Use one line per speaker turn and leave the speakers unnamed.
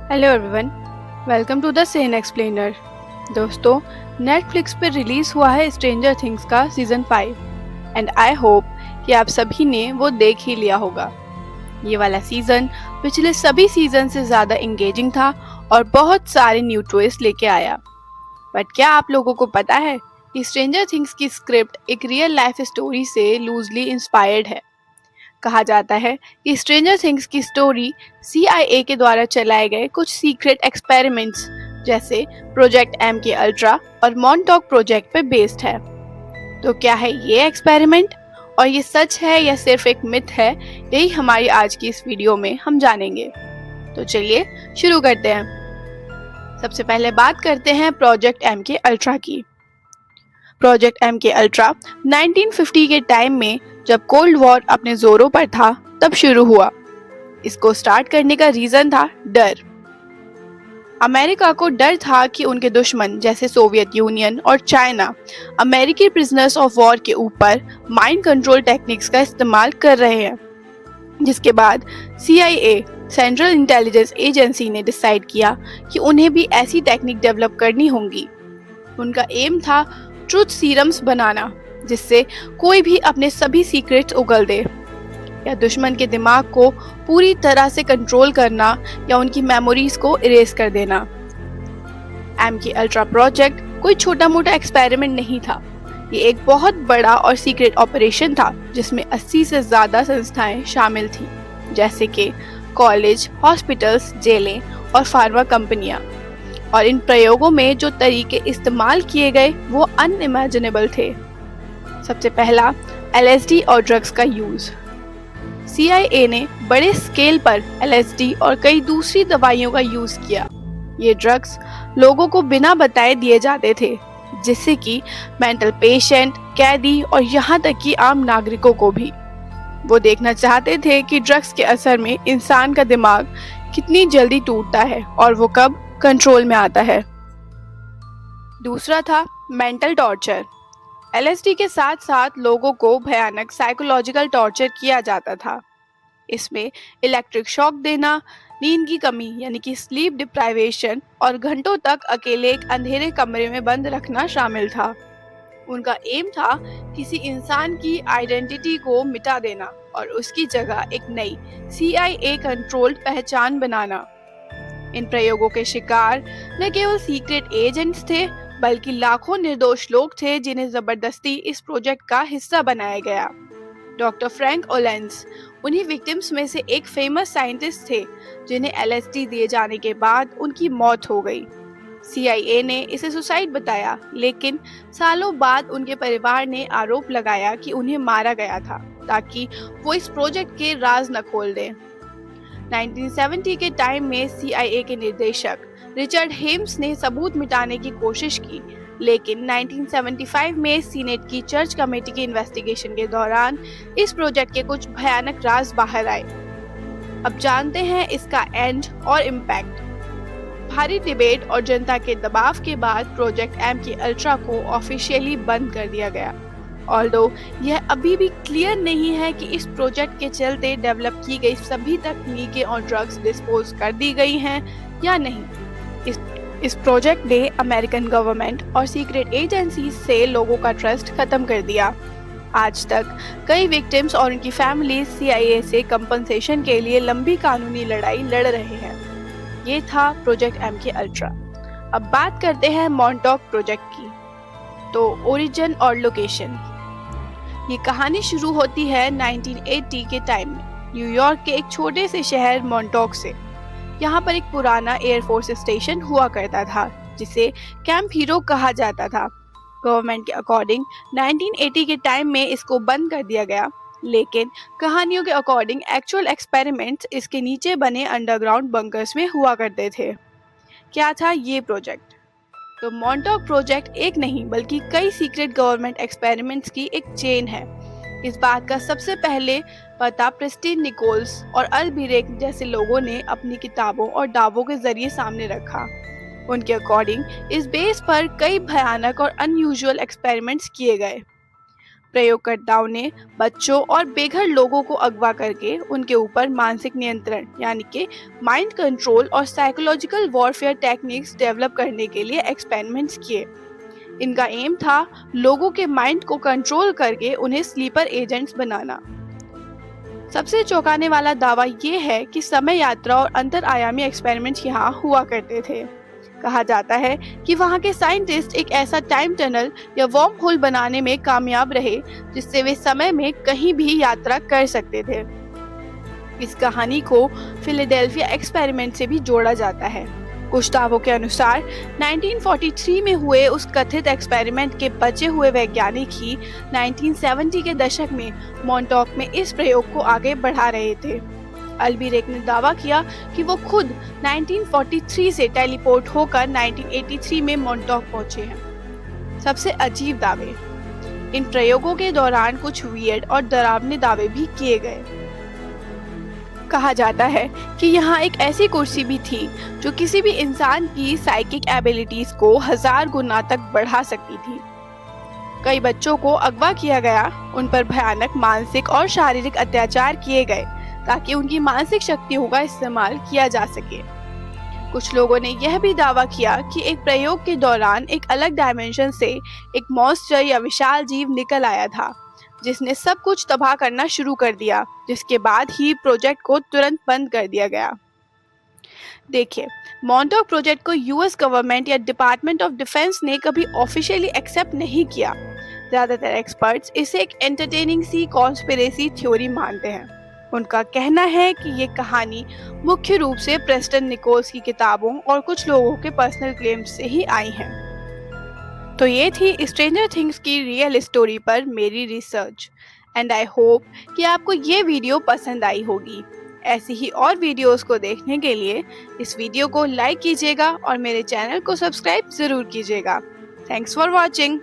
Hello everyone, welcome to the Sen explainer. दोस्तों, Netflix पर release हुआ है स्ट्रेंजर थिंग्स का सीजन 5 एंड आई होप कि आप सभी ने वो देख ही लिया होगा। ये वाला सीजन पिछले सभी सीजन से ज़्यादा इंगेजिंग था और बहुत सारे न्यू ट्विस्ट लेके आया। बट क्या आप लोगों को पता है कि स्ट्रेंजर थिंग्स की स्क्रिप्ट एक रियल लाइफ स्टोरी से लूजली इंस्पायर्ड है। कहा जाता है कि स्ट्रेंजर थिंग्स की स्टोरी CIA के द्वारा चलाए गए कुछ सीक्रेट एक्सपेरिमेंट्स जैसे प्रोजेक्ट एम के अल्ट्रा और मॉन्टॉक प्रोजेक्ट पर बेस्ड है। तो क्या है ये एक्सपेरिमेंट और ये सच है या सिर्फ एक मिथ है, यही हमारी आज की इस वीडियो में हम जानेंगे। तो चलिए शुरू करते हैं। सबसे पहले बात करते हैं प्रोजेक्ट एम के अल्ट्रा की। प्रोजेक्ट एम के अल्ट्रा 1950 के टाइम में जब कोल्ड वॉर अपने जोरों पर था तब शुरू हुआ। इसको स्टार्ट करने का रीजन था डर। अमेरिका को डर था कि उनके दुश्मन जैसे सोवियत यूनियन और चाइना अमेरिकी प्रिजनर्स ऑफ वॉर के ऊपर माइंड कंट्रोल टेक्निक्स का इस्तेमाल कर रहे हैं। जिसके बाद CIA सेंट्रल इंटेलिजेंस एजेंसी ने डिसाइड किया कि उन्हें भी ऐसी टेक्निक डेवलप करनी होंगी। उनका एम था ट्रूथ सीरम्स बनाना, जिससे कोई भी अपने सभी सीक्रेट्स उगल दे, या दुश्मन के दिमाग को पूरी तरह से कंट्रोल करना या उनकी मेमोरीज को इरेज कर देना। एम के अल्ट्रा प्रोजेक्ट कोई छोटा मोटा एक्सपेरिमेंट नहीं था। ये एक बहुत बड़ा और सीक्रेट ऑपरेशन था जिसमें 80 से ज़्यादा संस्थाएं शामिल थीं, जैसे कि कॉलेज, हॉस्पिटल्स, जेलें और फार्मा कंपनियां। और इन प्रयोगों में जो तरीके इस्तेमाल किए गए वो अनइमेजिनेबल थे। सबसे पहला LSD और ड्रग्स का यूज़। CIA ने बड़े स्केल पर LSD और कई दूसरी दवाइयों का यूज़ किया। ये ड्रग्स लोगों को बिना बताए दिए जाते थे, जिससे कि मेंटल पेशेंट, कैदी और यहाँ तक कि आम नागरिकों को भी। वो देखना चाहते थे कि ड्रग्स के असर में इंसान का दिमाग कितनी जल्दी टूटता है और वो कब कंट्रोल में आता है। दूसरा था मेंटल टॉर्चर। LSD के साथ साथ लोगों को भयानक साइकोलॉजिकल टॉर्चर किया जाता था। इसमें इलेक्ट्रिक शॉक देना, नींद की कमी यानी कि स्लीप डिप्राइवेशन और घंटों तक अकेले एक अंधेरे कमरे में बंद रखना शामिल था। उनका एम था किसी इंसान की आइडेंटिटी को मिटा देना और उसकी जगह एक नई CIA कंट्रोल्ड पहचान बनाना। इन प्रयोगों के शिकार न केवल सीक्रेट एजेंट्स थे, बल्कि लाखों निर्दोष लोग थे जिन्हें जबरदस्ती इस प्रोजेक्ट का हिस्सा बनाया गया। डॉक्टर फ्रैंक ओलेंस उन्हीं विक्टिम्स में से एक फेमस साइंटिस्ट थे जिन्हें LSD दिए जाने के बाद उनकी मौत हो गई। CIA ने इसे सुसाइड बताया, लेकिन सालों बाद उनके परिवार ने आरोप लगाया कि उन्हें मारा गया था ताकि वो इस प्रोजेक्ट के राज न खोल दें। 1970 के टाइम में CIA के निदेशक रिचर्ड हेम्स ने सबूत मिटाने की कोशिश की, लेकिन 1975 में सीनेट की चर्च कमेटी के इन्वेस्टिगेशन के दौरान इस प्रोजेक्ट के कुछ भयानक राज बाहर आए। अब जानते हैं इसका एंड और इम्पैक्ट। भारी डिबेट और जनता के दबाव के बाद प्रोजेक्ट एम के अल्ट्रा को ऑफिशियली बंद कर दिया गया। ऑल्दो यह अभी भी क्लियर नहीं है कि इस प्रोजेक्ट के चलते डेवलप की गई सभी तकनीकें और ड्रग्स डिस्पोज कर दी गई हैं या नहीं। इस प्रोजेक्ट ने अमेरिकन गवर्नमेंट और सीक्रेट एजेंसी से लोगों का ट्रस्ट खत्म कर दिया। आज तक कई विक्टिम्स और उनकी फैमिली CIA से कंपनसेशन के लिए लंबी कानूनी लड़ाई लड़ रहे हैं। ये था प्रोजेक्ट एम के अल्ट्रा। अब बात करते हैं मॉन्टॉक प्रोजेक्ट की। तो ओरिजिन और लोकेशन। ये कहानी शुरू होती है 1980 के टाइम में न्यूयॉर्क के एक छोटे से शहर मॉन्टॉक से। यहाँ पर एक पुराना एयरफोर्स स्टेशन हुआ करता था जिसे कैंप हीरो कहा जाता था। गवर्नमेंट के अकॉर्डिंग 1980 के टाइम में इसको बंद कर दिया गया, लेकिन कहानियों के अकॉर्डिंग एक्चुअल एक्सपेरिमेंट्स इसके नीचे बने अंडरग्राउंड बंकर्स में हुआ करते थे। क्या था ये प्रोजेक्ट? तो मॉन्टॉक प्रोजेक्ट एक नहीं बल्कि कई सीक्रेट गवर्नमेंट एक्सपेरिमेंट्स की एक चेन है। इस बात का सबसे पहले पता प्रिस्टिन निकोल्स और अल बिरेक जैसे लोगों ने अपनी किताबों और दावों के जरिए सामने रखा। उनके अकॉर्डिंग इस बेस पर कई भयानक और अनयूजुअल एक्सपेरिमेंट्स किए गए। प्रयोगकर्ताओं ने बच्चों और बेघर लोगों को अगवा करके उनके ऊपर मानसिक नियंत्रण यानी कि माइंड कंट्रोल और साइकोलॉजिकल वॉरफेयर टेक्निक्स डेवलप करने के लिए एक्सपेरिमेंट्स किए। इनका एम था लोगों के माइंड को कंट्रोल करके उन्हें स्लीपर एजेंट्स बनाना। सबसे चौंकाने वाला दावा ये है कि समय यात्रा और अंतर आयामी एक्सपेरिमेंट्स यहाँ हुआ करते थे। कहा जाता है कि वहाँ के साइंटिस्ट एक ऐसा टाइम टनल या वर्म होल बनाने में कामयाब रहे जिससे वे समय में कहीं भी यात्रा कर सकते थे। इस कहानी को फिलाडेल्फिया एक्सपेरिमेंट से भी जोड़ा जाता है। कुछ दावों के अनुसार 1943 में हुए उस कथित एक्सपेरिमेंट के बचे हुए वैज्ञानिक ही 1970 के दशक में मॉन्टॉक में इस प्रयोग को आगे बढ़ा रहे थे। अल्बिरेक ने दावा किया कि वो खुद 1943 से टेलीपोर्ट होकर 1983 में मॉन्टॉक पहुंचे हैं। सबसे अजीब दावे, इन प्रयोगों के दौरान कुछ वियर्ड और डरावने दावे भी किए गए। कहा जाता है कि यहाँ एक ऐसी कुर्सी भी थी जो किसी भी इंसान की साइकिक एबिलिटीज को 1000 गुना तक बढ़ा सकती थी। कई बच्चों को अगवा किया गया, उन पर भयानक मानसिक और शारीरिक अत्याचार किए गए ताकि उनकी मानसिक शक्तियों का इस्तेमाल किया जा सके। कुछ लोगों ने यह भी दावा किया कि एक प्रयोग के दौरान एक अलग डायमेंशन से एक मॉन्स्टर या विशाल जीव निकल आया था जिसने सब कुछ तबाह करना शुरू कर दिया, जिसके बाद ही प्रोजेक्ट को तुरंत बंद कर दिया गया। देखिए, मॉन्टॉक प्रोजेक्ट को यूएस गवर्नमेंट या डिपार्टमेंट ऑफ डिफेंस ने कभी ऑफिशियली एक्सेप्ट नहीं किया। ज़्यादातर एक्सपर्ट्स इसे एक एंटरटेनिंग सी कॉन्स्पिरेसी थ्योरी मानते हैं। उनका कहना है कि ये कहानी मुख्य रूप से प्रेस्टन निकोल्स की किताबों और कुछ लोगों के पर्सनल क्लेम्स से ही आई हैं। तो ये थी स्ट्रेंजर थिंग्स की रियल स्टोरी पर मेरी रिसर्च, एंड आई होप कि आपको ये वीडियो पसंद आई होगी। ऐसी ही और वीडियोस को देखने के लिए इस वीडियो को लाइक कीजिएगा और मेरे चैनल को सब्सक्राइब ज़रूर कीजिएगा। Thanks for watching.